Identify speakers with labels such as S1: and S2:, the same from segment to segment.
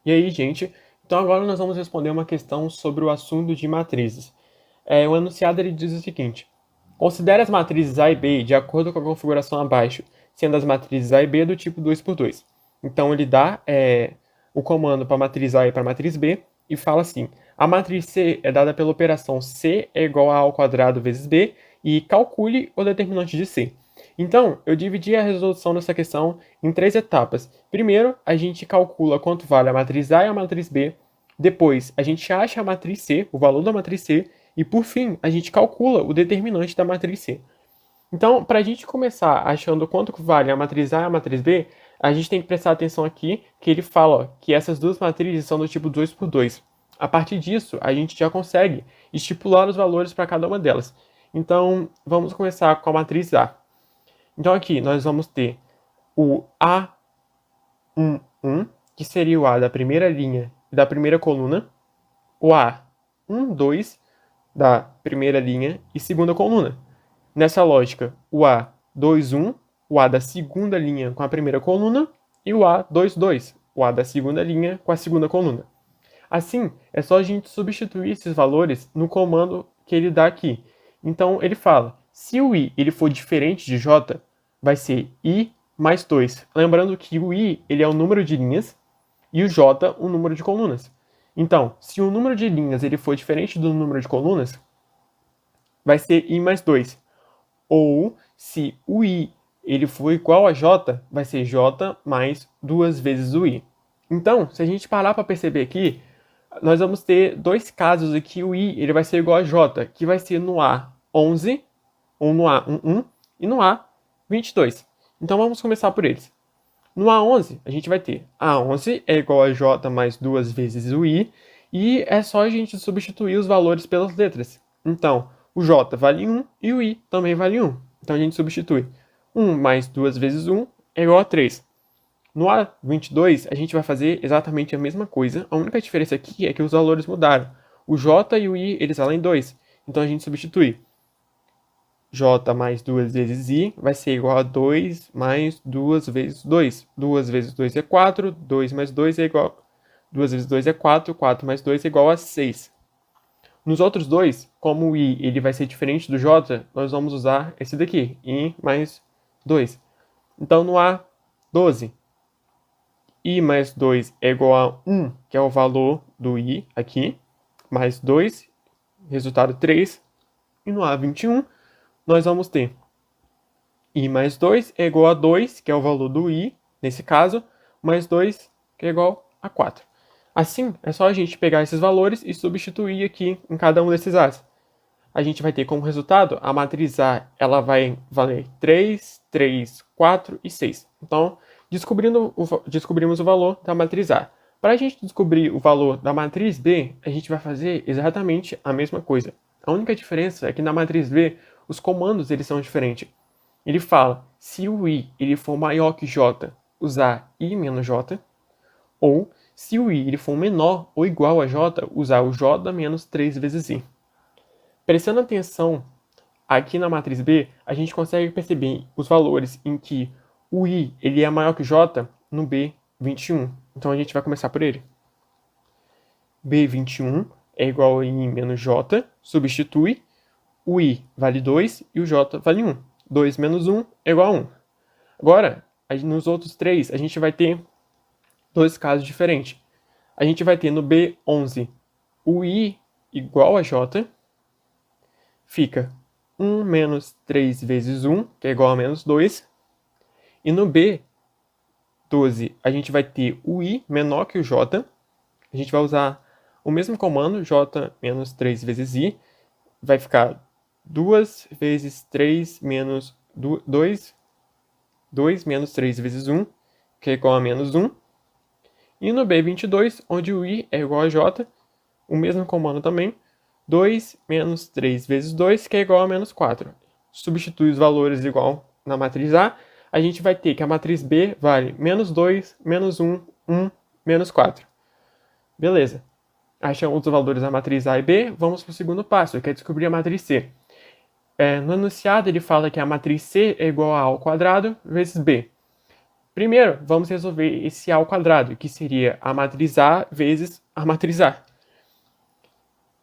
S1: E aí, gente? Então agora nós vamos responder uma questão sobre o assunto de matrizes. O enunciado ele diz o seguinte: considere as matrizes A e B de acordo com a configuração abaixo, sendo as matrizes A e B do tipo 2 por 2. Então ele dá o comando para a matriz A e para a matriz B e fala assim: a matriz C é dada pela operação C é igual a ao quadrado vezes B e calcule o determinante de C. Então, eu dividi a resolução dessa questão em três etapas. Primeiro, a gente calcula quanto vale a matriz A e a matriz B. Depois, a gente acha a matriz C, o valor da matriz C. E, por fim, a gente calcula o determinante da matriz C. Então, para a gente começar achando quanto vale a matriz A e a matriz B, a gente tem que prestar atenção aqui que ele fala que essas duas matrizes são do tipo 2 por 2. A partir disso, a gente já consegue estipular os valores para cada uma delas. Então, vamos começar com a matriz A. Então aqui nós vamos ter o A11, que seria o A da primeira linha e da primeira coluna, o A12 da primeira linha e segunda coluna. Nessa lógica, o A21, o A da segunda linha com a primeira coluna, e o A22, o A da segunda linha com a segunda coluna. Assim, é só a gente substituir esses valores no comando que ele dá aqui. Então, ele fala, se o i ele for diferente de j, vai ser i mais 2. Lembrando que o i ele é o número de linhas e o j o número de colunas. Então, se o número de linhas ele for diferente do número de colunas, vai ser i mais 2. Ou, se o i ele for igual a j, vai ser j mais 2 vezes o i. Então, se a gente parar para perceber aqui, nós vamos ter dois casos aqui, o i ele vai ser igual a j, que vai ser no A11, ou no A11, e no A22. Então vamos começar por eles. No A11, a gente vai ter A11 é igual a j mais 2 vezes o i, e é só a gente substituir os valores pelas letras. Então, o j vale 1 e o i também vale 1. Então a gente substitui 1 mais 2 vezes 1 é igual a 3. No A22, a gente vai fazer exatamente a mesma coisa. A única diferença aqui é que os valores mudaram. O J e o I, eles valem 2. Então a gente substitui. J mais 2 vezes I vai ser igual a 2 mais 2 vezes 2. 2 vezes 2 é 4. 2 mais 2 é igual... 2 vezes 2 é 4. 4 mais 2 é igual a 6. Nos outros dois, como o I ele vai ser diferente do J, nós vamos usar esse daqui. I mais 2. Então no A12, i mais 2 é igual a 1, que é o valor do i aqui, mais 2, resultado 3. E no A21, nós vamos ter i mais 2 é igual a 2, que é o valor do i, nesse caso, mais 2, que é igual a 4. Assim, é só a gente pegar esses valores e substituir aqui em cada um desses a's. A gente vai ter como resultado, a matriz A ela vai valer 3, 3, 4 e 6. Então, descobrimos o valor da matriz A. Para a gente descobrir o valor da matriz B, a gente vai fazer exatamente a mesma coisa. A única diferença é que na matriz B, os comandos eles são diferentes. Ele fala, se o i ele for maior que j, usar i menos j, ou se o i ele for menor ou igual a j, usar o j menos 3 vezes i. Prestando atenção aqui na matriz B, a gente consegue perceber os valores em que o i ele é maior que o j no B21. Então a gente vai começar por ele. B21 é igual a i menos j, substitui, o i vale 2 e o j vale 1. 2 menos 1 é igual a 1. Agora, nos outros três, a gente vai ter dois casos diferentes. A gente vai ter no B11 o i igual a j, fica 1 menos 3 vezes 1, que é igual a menos 2. E no B12, a gente vai ter o i menor que o j. A gente vai usar o mesmo comando, j menos 3 vezes i. Vai ficar 2 vezes 3 menos 2. 2 menos 3 vezes 1, que é igual a menos 1. E no B22, onde o i é igual a j, o mesmo comando também, 2 menos 3 vezes 2, que é igual a menos 4. Substitui os valores igual na matriz A, a gente vai ter que a matriz B vale menos 2, menos 1, 1, menos 4. Beleza. Achamos os valores da matriz A e B, vamos para o segundo passo, que é descobrir a matriz C. No enunciado ele fala que a matriz C é igual a ao quadrado vezes B. Primeiro, vamos resolver esse A ao quadrado, que seria a matriz A vezes a matriz A.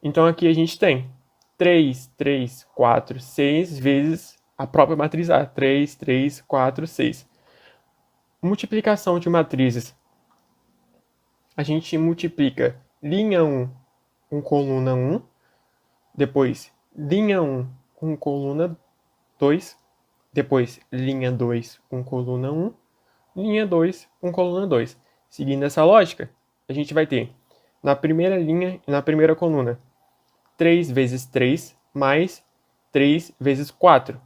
S1: Então aqui a gente tem 3, 3, 4, 6 vezes a própria matriz A. 3, 3, 4, 6. Multiplicação de matrizes. A gente multiplica linha 1 com coluna 1, depois linha 1 com coluna 2, depois linha 2 com coluna 1, linha 2 com coluna 2. Seguindo essa lógica, a gente vai ter na primeira linha e na primeira coluna 3 vezes 3 mais 3 vezes 4,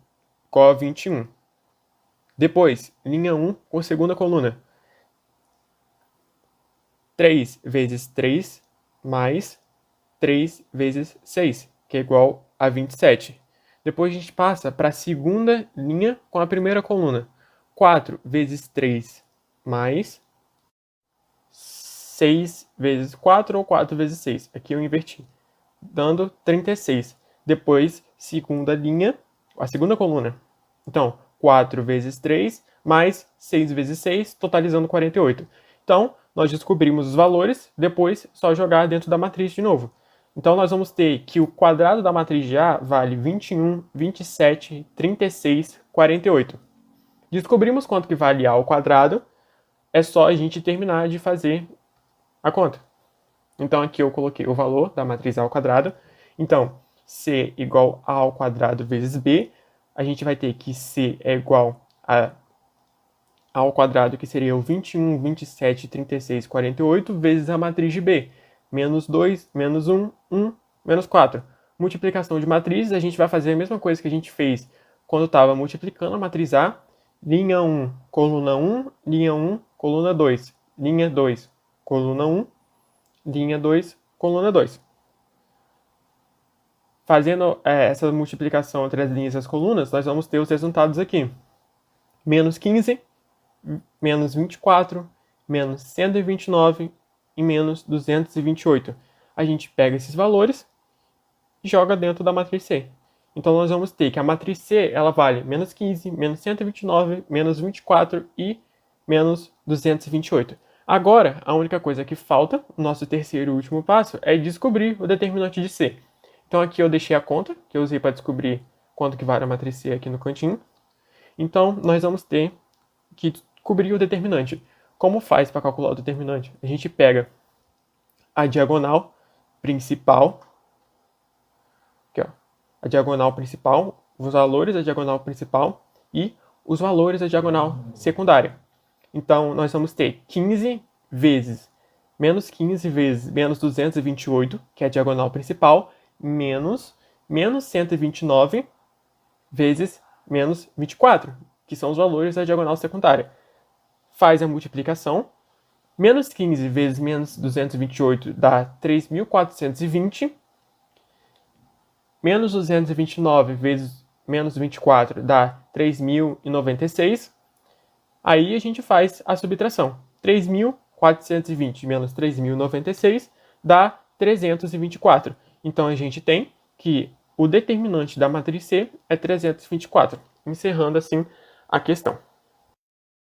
S1: igual a 21. Depois, linha 1 com a segunda coluna. 3 vezes 3 mais 3 vezes 6, que é igual a 27. Depois a gente passa para a segunda linha com a primeira coluna. 4 vezes 3 mais 6 vezes 4 ou 4 vezes 6. Aqui eu inverti, dando 36. Depois, segunda linha, a segunda coluna. Então, 4 vezes 3 mais 6 vezes 6, totalizando 48. Então, nós descobrimos os valores, depois só jogar dentro da matriz de novo. Então, nós vamos ter que o quadrado da matriz de A vale 21, 27, 36, 48. Descobrimos quanto que vale A ao quadrado, é só a gente terminar de fazer a conta. Então, aqui eu coloquei o valor da matriz A ao quadrado. Então, C igual a ao quadrado vezes B, a gente vai ter que C é igual a ao quadrado, que seria o 21, 27, 36, 48, vezes a matriz de B. Menos 2, menos 1, 1, menos 4. Multiplicação de matrizes, a gente vai fazer a mesma coisa que a gente fez quando estava multiplicando a matriz A. Linha 1, coluna 1, linha 1, coluna 2. Linha 2, coluna 1, linha 2, coluna 2. Fazendo essa multiplicação entre as linhas e as colunas, nós vamos ter os resultados aqui. Menos 15, menos 24, menos 129 e menos 228. A gente pega esses valores e joga dentro da matriz C. Então, nós vamos ter que a matriz C ela vale menos 15, menos 129, menos 24 e menos 228. Agora, a única coisa que falta, o nosso terceiro e último passo, é descobrir o determinante de C. Então, aqui eu deixei a conta, que eu usei para descobrir quanto que vale a matriz C aqui no cantinho. Então, nós vamos ter que descobrir o determinante. Como faz para calcular o determinante? A gente pega a diagonal principal, aqui, ó, a diagonal principal, os valores da diagonal principal e os valores da diagonal secundária. Então, nós vamos ter 15 vezes menos 15 vezes menos 228, que é a diagonal principal, menos 129 vezes menos 24, que são os valores da diagonal secundária. Faz a multiplicação. Menos 15 vezes menos 228 dá 3.420. Menos 229 vezes menos 24 dá 3.096. Aí a gente faz a subtração. 3.420 menos 3.096 dá 324. Então a gente tem que o determinante da matriz C é 324. Encerrando assim a questão.